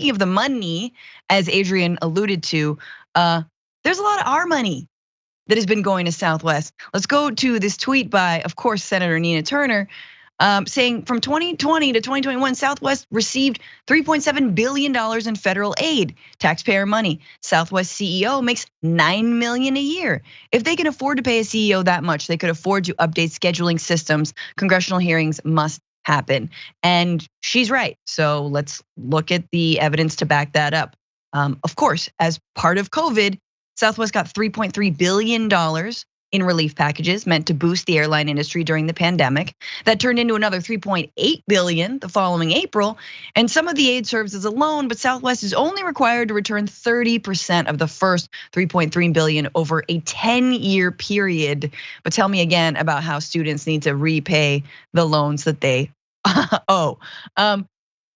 speaking of the money, as Adrienne alluded to, there's a lot of our money that has been going to Southwest. Let's go to this tweet by, of course, Senator Nina Turner, saying from 2020 to 2021, Southwest received $3.7 billion in federal aid, taxpayer money. Southwest CEO makes $9 million a year. If they can afford to pay a CEO that much, they could afford to update scheduling systems. Congressional hearings must happen. And she's right. So let's look at the evidence to back that up. Of course, as part of COVID, Southwest got $3.3 billion in relief packages meant to boost the airline industry during the pandemic. That turned into another $3.8 billion the following April. And some of the aid serves as a loan, but Southwest is only required to return 30% of the first $3.3 billion over a 10-year period. But tell me again about how students need to repay the loans that they owe.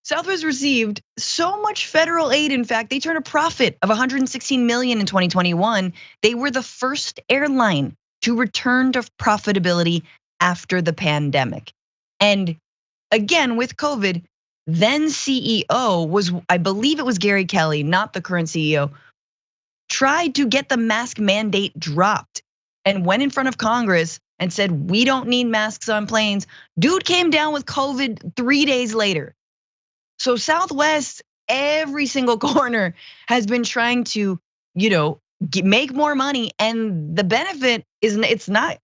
Southwest received so much federal aid. In fact, they turned a profit of $116 million in 2021. They were the first airline to return to profitability after the pandemic. And again, with COVID, then CEO was, I believe it was Gary Kelly, not the current CEO, tried to get the mask mandate dropped and went in front of Congress and said, we don't need masks on planes. Dude came down with COVID 3 days later. So Southwest, every single corner has been trying to, make more money, and the benefit is it's not.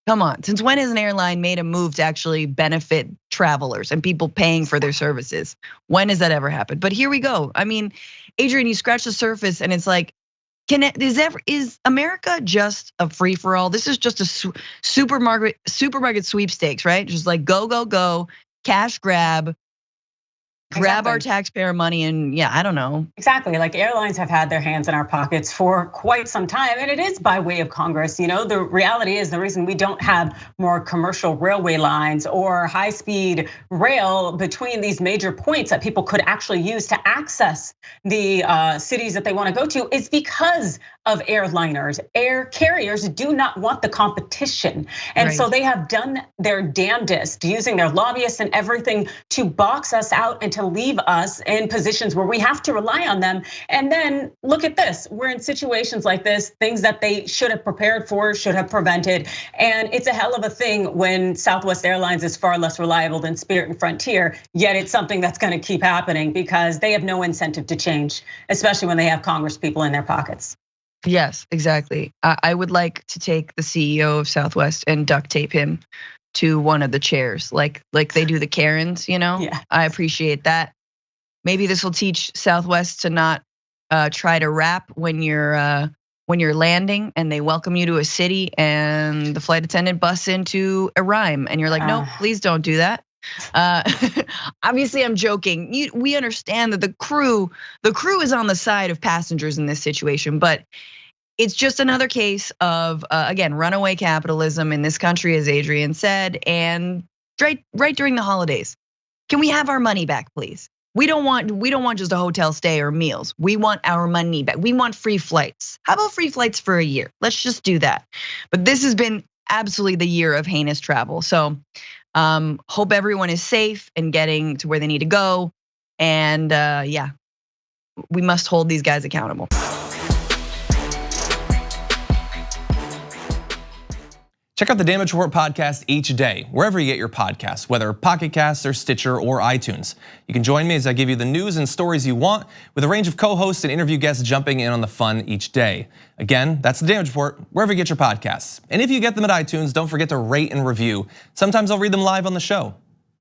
Come on, since when has an airline made a move to actually benefit travelers and people paying for their services? When has that ever happened? But here we go. I mean, Adrienne, you scratch the surface, and it's like, is America just a free for all? This is just a supermarket sweepstakes, right? Just like go, cash grab. Grab our taxpayer money and I don't know. Exactly, like airlines have had their hands in our pockets for quite some time, and it is by way of Congress. The reality is the reason we don't have more commercial railway lines or high-speed rail between these major points that people could actually use to access the cities that they want to go to is because of airliners. Air carriers do not want the competition. And so they have done their damnedest using their lobbyists and everything to box us out and to leave us in positions where we have to rely on them. And then look at this, we're in situations like this, things that they should have prepared for, should have prevented. And it's a hell of a thing when Southwest Airlines is far less reliable than Spirit and Frontier, yet it's something that's gonna keep happening because they have no incentive to change, especially when they have Congress people in their pockets. Yes, exactly. I would like to take the CEO of Southwest and duct tape him to one of the chairs, like they do the Karens, Yeah. I appreciate that. Maybe this will teach Southwest to not try to rap when you're landing and they welcome you to a city and the flight attendant busts into a rhyme and you're like, no, please don't do that. Obviously I'm joking. We understand that the crew is on the side of passengers in this situation, but it's just another case of, again, runaway capitalism in this country, as Adrienne said, and right during the holidays. Can we have our money back, please? We don't want just a hotel stay or meals. We want our money back. We want free flights. How about free flights for a year? Let's just do that. But this has been absolutely the year of heinous travel. So hope everyone is safe and getting to where they need to go. And we must hold these guys accountable. Check out the Damage Report podcast each day, wherever you get your podcasts, whether Pocket Casts or Stitcher or iTunes. You can join me as I give you the news and stories you want, with a range of co-hosts and interview guests jumping in on the fun each day. Again, that's the Damage Report, wherever you get your podcasts. And if you get them at iTunes, don't forget to rate and review. Sometimes I'll read them live on the show.